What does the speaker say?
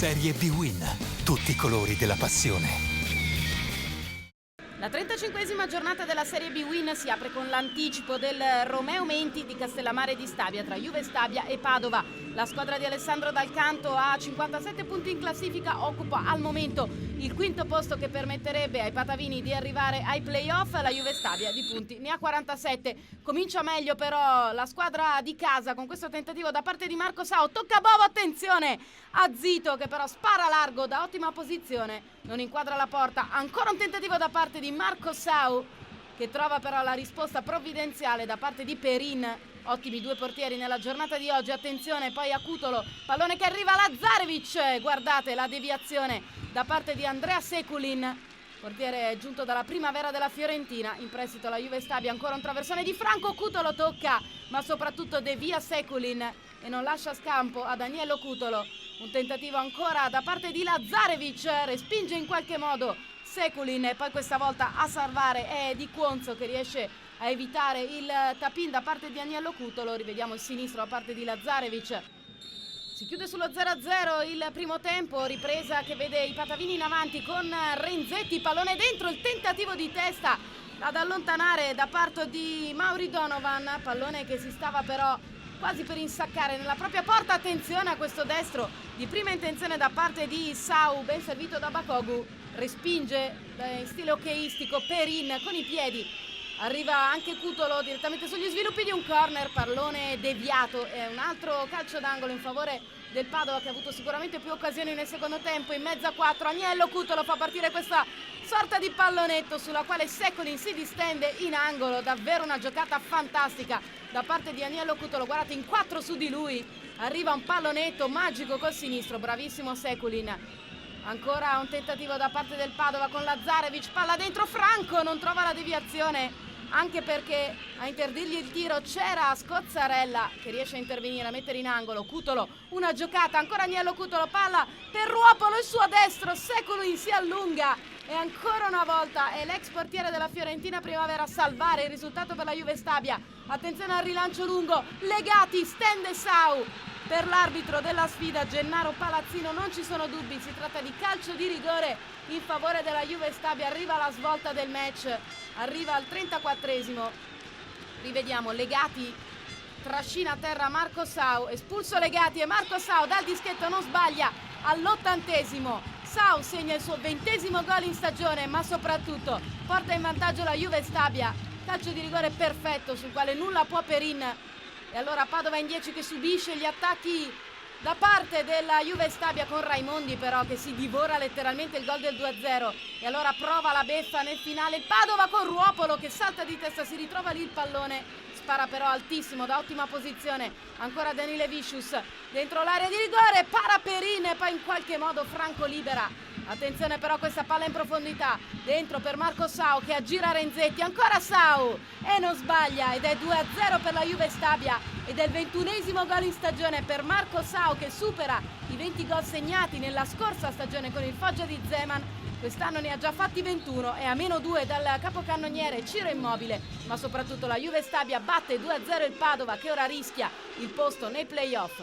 Serie B-Win. Tutti i colori della passione. La 35esima giornata della Serie B-Win si apre con l'anticipo del Romeo Menti di Castellammare di Stabia tra Juve Stabia e Padova. La squadra di Alessandro Dal Canto ha 57 punti in classifica, occupa al momento il quinto posto che permetterebbe ai patavini di arrivare ai playoff. La Juve Stabia di punti ne ha 47. Comincia meglio però la squadra di casa con questo tentativo da parte di Marco Sau. Tocca a Bovo, attenzione a Zito che però spara largo da ottima posizione, non inquadra la porta. Ancora un tentativo da parte di Marco Sau che trova però la risposta provvidenziale da parte di Perin. Ottimi due portieri nella giornata di oggi. Attenzione poi a Cutolo, pallone che arriva a Lazarevic, guardate la deviazione da parte di Andrea Sekulin, portiere giunto dalla primavera della Fiorentina, in prestito alla Juve Stabia. Ancora un traversone di Franco Cutolo, tocca ma soprattutto devia Sekulin e non lascia scampo a Daniello Cutolo. Un tentativo ancora da parte di Lazarevic, respinge in qualche modo Sekulin e poi questa volta a salvare è Di Quonzo che riesce a evitare il tap-in da parte di Daniello Cutolo. Rivediamo il sinistro da parte di Lazarevic. Si chiude sullo 0-0 il primo tempo, ripresa che vede i patavini in avanti con Renzetti, pallone dentro, il tentativo di testa ad allontanare da parte di Mauri Donovan, pallone che si stava però quasi per insaccare nella propria porta. Attenzione a questo destro di prima intenzione da parte di Sau, ben servito da Bakogu, respinge in stile hockeyistico Perin con i piedi. Arriva anche Cutolo direttamente sugli sviluppi di un corner, pallone deviato e un altro calcio d'angolo in favore del Padova che ha avuto sicuramente più occasioni nel secondo tempo. In mezzo a quattro Agnello Cutolo fa partire questa sorta di pallonetto sulla quale Sekulin si distende in angolo. Davvero una giocata fantastica da parte di Agnello Cutolo, guardate in quattro su di lui, arriva un pallonetto magico col sinistro, bravissimo Sekulin. Ancora un tentativo da parte del Padova con Lazarevic, palla dentro, Franco non trova la deviazione, anche perché a interdirgli il tiro c'era Scozzarella che riesce a intervenire, a mettere in angolo Cutolo. Una giocata, ancora Agnello Cutolo, palla per Ruopolo, il suo destro, Sekulin si allunga e ancora una volta è l'ex portiere della Fiorentina Primavera a salvare il risultato per la Juve Stabia. Attenzione al rilancio lungo, Legati, stende Sau. Per l'arbitro della sfida Gennaro Palazzino non ci sono dubbi, si tratta di calcio di rigore in favore della Juve Stabia. Arriva la svolta del match, arriva al 34esimo, rivediamo Legati, trascina a terra Marco Sau, espulso Legati e Marco Sau dal dischetto non sbaglia all'80esimo. Sau segna il suo 20esimo gol in stagione, ma soprattutto porta in vantaggio la Juve Stabia. Calcio di rigore perfetto sul quale nulla può Perin. E allora Padova in 10 che subisce gli attacchi da parte della Juve Stabia con Raimondi però che si divora letteralmente il gol del 2-0. E allora prova la beffa nel finale il Padova con Ruopolo che salta di testa, si ritrova lì il pallone, spara però altissimo da ottima posizione. Ancora Daniele Vicius dentro l'area di rigore, para Perin e poi in qualche modo Franco libera. Attenzione però questa palla in profondità, dentro per Marco Sau che aggira Renzetti, ancora Sau e non sbaglia ed è 2-0 per la Juve Stabia ed è il 21esimo gol in stagione per Marco Sau che supera i 20 gol segnati nella scorsa stagione con il Foggia di Zeman. Quest'anno ne ha già fatti 21 e a -2 dal capocannoniere Ciro Immobile, ma soprattutto la Juve Stabia batte 2-0 il Padova che ora rischia il posto nei playoff.